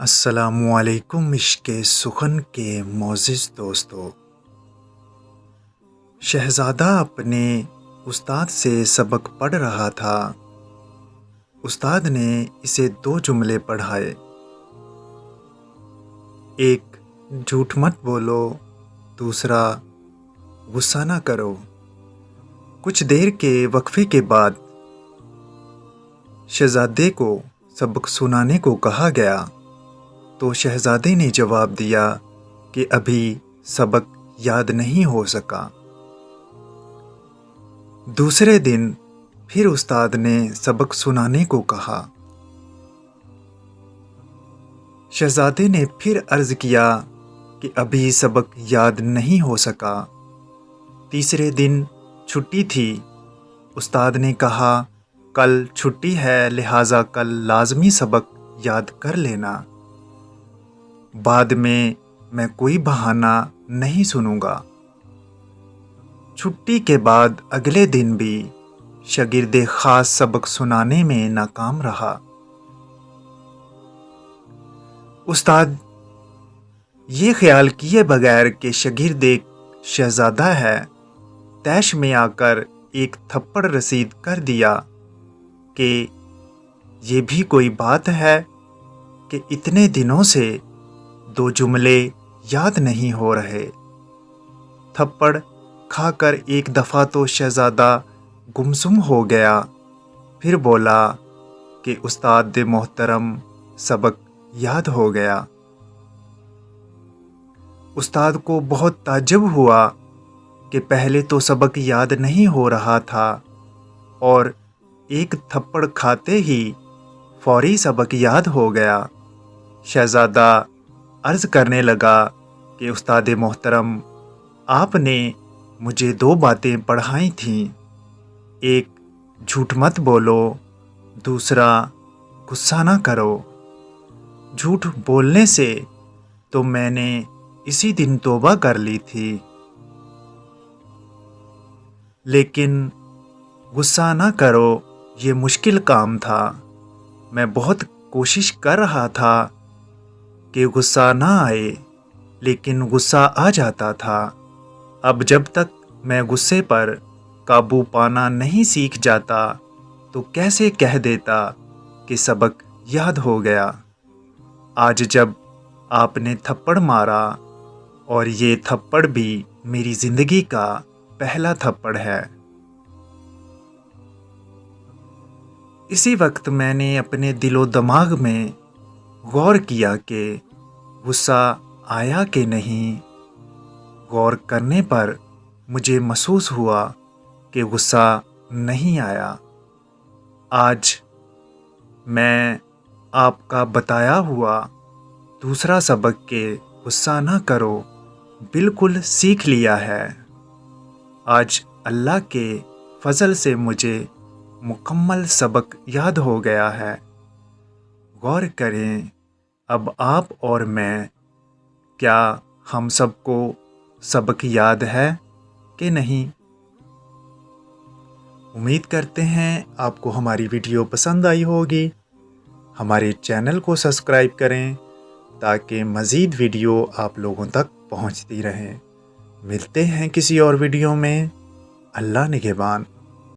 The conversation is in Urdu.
السلام علیکم عشق سخن کے معزز دوستو۔ شہزادہ اپنے استاد سے سبق پڑھ رہا تھا۔ استاد نے اسے 2 جملے پڑھائے۔ ایک، جھوٹ مت بولو، دوسرا، غصہ نہ کرو۔ کچھ دیر کے وقفے کے بعد شہزادے کو سبق سنانے کو کہا گیا تو شہزادے نے جواب دیا کہ ابھی سبق یاد نہیں ہو سکا۔ دوسرے دن پھر استاد نے سبق سنانے کو کہا۔ شہزادے نے پھر عرض کیا کہ ابھی سبق یاد نہیں ہو سکا۔ تیسرے دن چھٹی تھی۔ استاد نے کہا کل چھٹی ہے لہٰذا کل لازمی سبق یاد کر لینا۔ بعد میں کوئی بہانہ نہیں سنوں گا۔ چھٹی کے بعد اگلے دن بھی شاگرد خاص سبق سنانے میں ناکام رہا۔ استاد یہ خیال کیے بغیر کہ شاگرد ایک شہزادہ ہے، طیش میں آ کر ایک تھپڑ رسید کر دیا کہ یہ بھی کوئی بات ہے کہ اتنے دنوں سے 2 جملے یاد نہیں ہو رہے۔ تھپڑ کھا کر ایک دفعہ تو شہزادہ گمسم ہو گیا، پھر بولا کہ استاد محترم سبق یاد ہو گیا۔ استاد کو بہت تعجب ہوا کہ پہلے تو سبق یاد نہیں ہو رہا تھا اور ایک تھپڑ کھاتے ہی فوری سبق یاد ہو گیا۔ شہزادہ عرض کرنے لگا کہ استاد محترم، آپ نے مجھے 2 باتیں پڑھائی تھیں، ایک جھوٹ مت بولو، دوسرا غصہ نہ کرو۔ جھوٹ بولنے سے تو میں نے اسی دن توبہ کر لی تھی، لیکن غصہ نہ کرو یہ مشکل کام تھا۔ میں بہت کوشش کر رہا تھا کہ غصہ نہ آئے، لیکن غصہ آ جاتا تھا۔ اب جب تک میں غصے پر قابو پانا نہیں سیکھ جاتا تو کیسے کہہ دیتا کہ سبق یاد ہو گیا۔ آج جب آپ نے تھپڑ مارا، اور یہ تھپڑ بھی میری زندگی کا پہلا تھپڑ ہے۔ اسی وقت میں نے اپنے دل و دماغ میں غور کیا کہ غصہ آیا کہ نہیں۔ غور کرنے پر مجھے محسوس ہوا کہ غصہ نہیں آیا۔ آج میں آپ کا بتایا ہوا دوسرا سبق کہ غصہ نہ کرو بالکل سیکھ لیا ہے۔ آج اللہ کے فضل سے مجھے مکمل سبق یاد ہو گیا ہے۔ غور کریں، اب آپ اور میں، کیا ہم سب کو سبق یاد ہے کہ نہیں؟ امید کرتے ہیں آپ کو ہماری ویڈیو پسند آئی ہوگی۔ ہمارے چینل کو سبسکرائب کریں تاکہ مزید ویڈیو آپ لوگوں تک پہنچتی رہیں۔ ملتے ہیں کسی اور ویڈیو میں۔ اللہ نگہبان۔